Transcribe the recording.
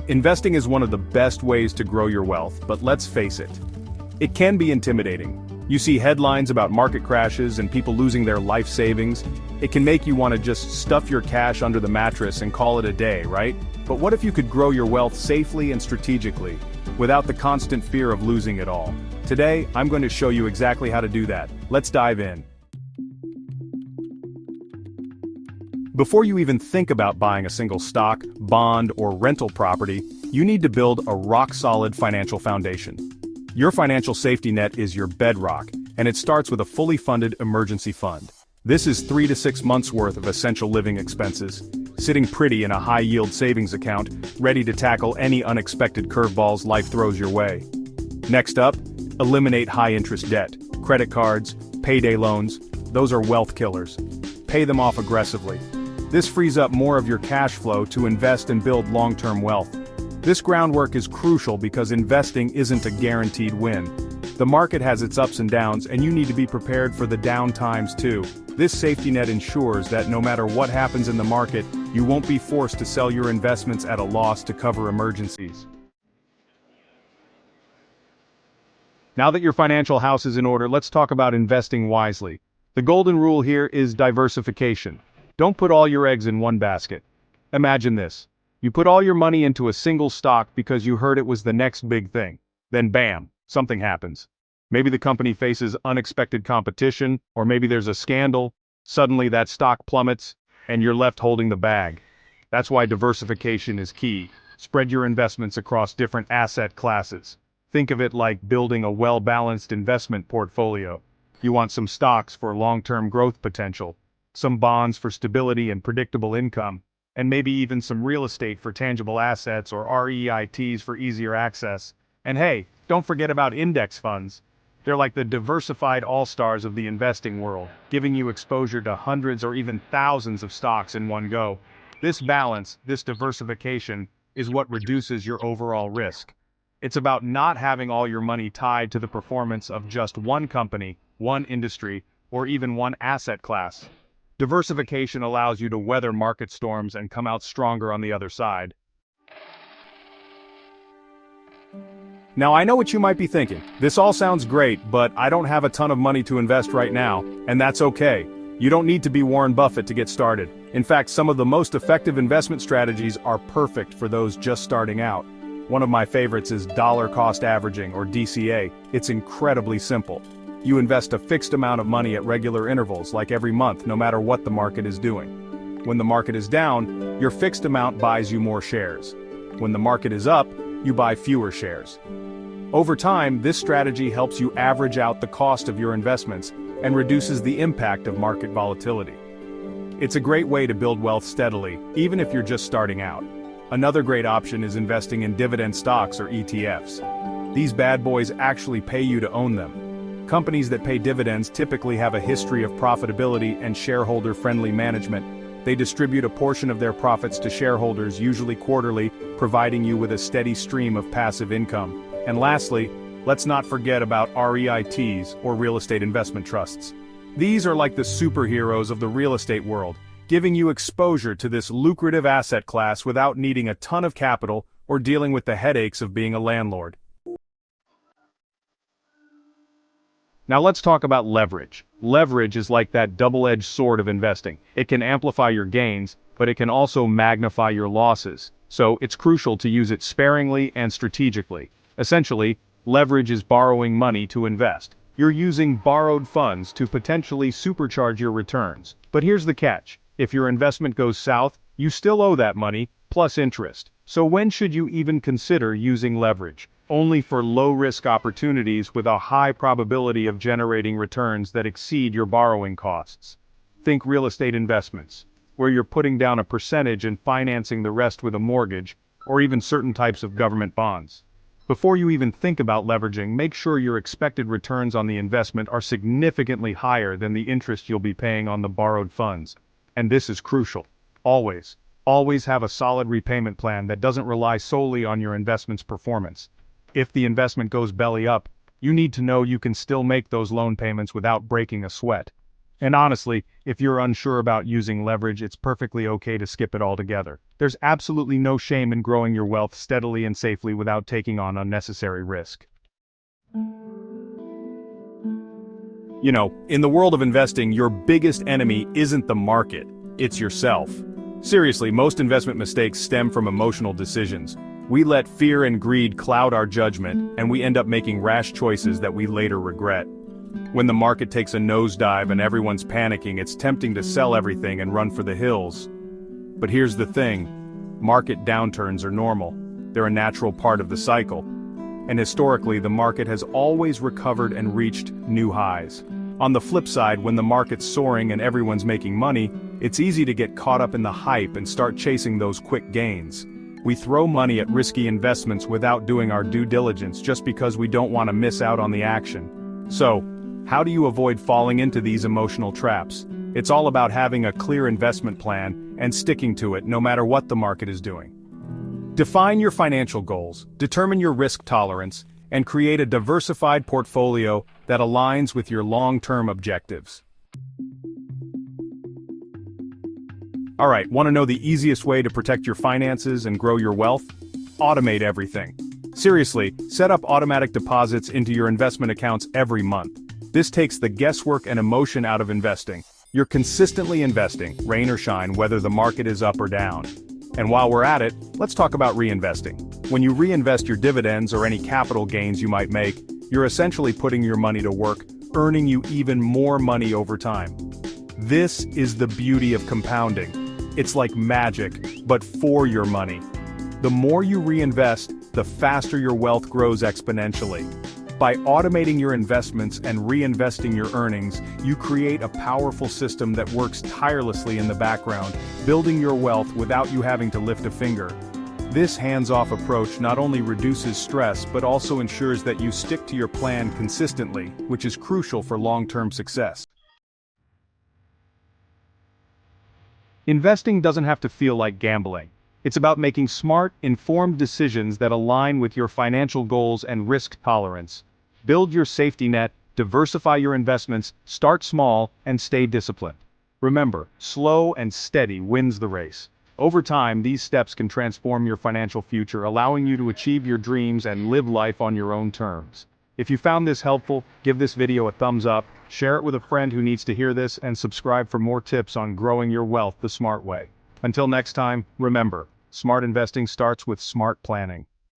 Investing is one of the best ways to grow your wealth, but let's face it. It can be intimidating. You see headlines about market crashes and people losing their life savings. It can make you want to just stuff your cash under the mattress and call it a day, right? But what if you could grow your wealth safely and strategically, without the constant fear of losing it all? Today, I'm going to show you exactly how to do that. Let's dive in. Before you even think about buying a single stock, bond, or rental property, you need to build a rock-solid financial foundation. Your financial safety net is your bedrock, and it starts with a fully funded emergency fund. This is 3 to 6 months worth of essential living expenses, sitting pretty in a high-yield savings account, ready to tackle any unexpected curveballs life throws your way. Next up, eliminate high-interest debt. Credit cards, payday loans, those are wealth killers. Pay them off aggressively. This frees up more of your cash flow to invest and build long-term wealth. This groundwork is crucial because investing isn't a guaranteed win. The market has its ups and downs, and you need to be prepared for the down times too. This safety net ensures that no matter what happens in the market, you won't be forced to sell your investments at a loss to cover emergencies. Now that your financial house is in order, let's talk about investing wisely. The golden rule here is diversification. Don't put all your eggs in one basket. Imagine this. You put all your money into a single stock because you heard it was the next big thing. Then bam, something happens. Maybe the company faces unexpected competition, or maybe there's a scandal. Suddenly that stock plummets, and you're left holding the bag. That's why diversification is key. Spread your investments across different asset classes. Think of it like building a well-balanced investment portfolio. You want some stocks for long-term growth potential, some bonds for stability and predictable income, and maybe even some real estate for tangible assets or REITs for easier access. And hey, don't forget about index funds. They're like the diversified all-stars of the investing world, giving you exposure to hundreds or even thousands of stocks in one go. This balance, this diversification, is what reduces your overall risk. It's about not having all your money tied to the performance of just one company, one industry, or even one asset class. Diversification allows you to weather market storms and come out stronger on the other side. Now I know what you might be thinking. This all sounds great, but I don't have a ton of money to invest right now, and that's okay. You don't need to be Warren Buffett to get started. In fact, some of the most effective investment strategies are perfect for those just starting out. One of my favorites is dollar cost averaging, or DCA. It's incredibly simple. You invest a fixed amount of money at regular intervals, like every month, no matter what the market is doing. When the market is down, your fixed amount buys you more shares. When the market is up, you buy fewer shares. Over time, this strategy helps you average out the cost of your investments and reduces the impact of market volatility. It's a great way to build wealth steadily, even if you're just starting out. Another great option is investing in dividend stocks, or ETFs. These bad boys actually pay you to own them. Companies that pay dividends typically have a history of profitability and shareholder-friendly management. They distribute a portion of their profits to shareholders, usually quarterly, providing you with a steady stream of passive income. And lastly, let's not forget about REITs, or real estate investment trusts. These are like the superheroes of the real estate world, giving you exposure to this lucrative asset class without needing a ton of capital or dealing with the headaches of being a landlord. Now let's talk about leverage. Leverage is like that double-edged sword of investing. It can amplify your gains, but it can also magnify your losses. So it's crucial to use it sparingly and strategically. Essentially, leverage is borrowing money to invest. You're using borrowed funds to potentially supercharge your returns. But here's the catch. If your investment goes south, you still owe that money, plus interest. So when should you even consider using leverage? Only for low-risk opportunities with a high probability of generating returns that exceed your borrowing costs. Think real estate investments, where you're putting down a percentage and financing the rest with a mortgage, or even certain types of government bonds. Before you even think about leveraging, make sure your expected returns on the investment are significantly higher than the interest you'll be paying on the borrowed funds. And this is crucial. Always have a solid repayment plan that doesn't rely solely on your investment's performance. If the investment goes belly up, you need to know you can still make those loan payments without breaking a sweat. And honestly, if you're unsure about using leverage, it's perfectly okay to skip it altogether. There's absolutely no shame in growing your wealth steadily and safely without taking on unnecessary risk. In the world of investing, your biggest enemy isn't the market, it's yourself. Seriously, most investment mistakes stem from emotional decisions. We let fear and greed cloud our judgment, and we end up making rash choices that we later regret. When the market takes a nosedive and everyone's panicking, it's tempting to sell everything and run for the hills. But here's the thing, market downturns are normal. They're a natural part of the cycle. And historically, the market has always recovered and reached new highs. On the flip side, when the market's soaring and everyone's making money, it's easy to get caught up in the hype and start chasing those quick gains. We throw money at risky investments without doing our due diligence just because we don't want to miss out on the action. So, how do you avoid falling into these emotional traps? It's all about having a clear investment plan and sticking to it no matter what the market is doing. Define your financial goals, determine your risk tolerance, and create a diversified portfolio that aligns with your long-term objectives. Alright, want to know the easiest way to protect your finances and grow your wealth? Automate everything. Seriously, set up automatic deposits into your investment accounts every month. This takes the guesswork and emotion out of investing. You're consistently investing, rain or shine, whether the market is up or down. And while we're at it, let's talk about reinvesting. When you reinvest your dividends or any capital gains you might make, you're essentially putting your money to work, earning you even more money over time. This is the beauty of compounding. It's like magic, but for your money. The more you reinvest, the faster your wealth grows exponentially. By automating your investments and reinvesting your earnings, you create a powerful system that works tirelessly in the background, building your wealth without you having to lift a finger. This hands-off approach not only reduces stress but also ensures that you stick to your plan consistently, which is crucial for long-term success. Investing doesn't have to feel like gambling. It's about making smart, informed decisions that align with your financial goals and risk tolerance. Build your safety net, diversify your investments, start small, and stay disciplined. Remember, slow and steady wins the race. Over time, these steps can transform your financial future, allowing you to achieve your dreams and live life on your own terms. If you found this helpful, give this video a thumbs up, share it with a friend who needs to hear this, and subscribe for more tips on growing your wealth the smart way. Until next time, remember, smart investing starts with smart planning.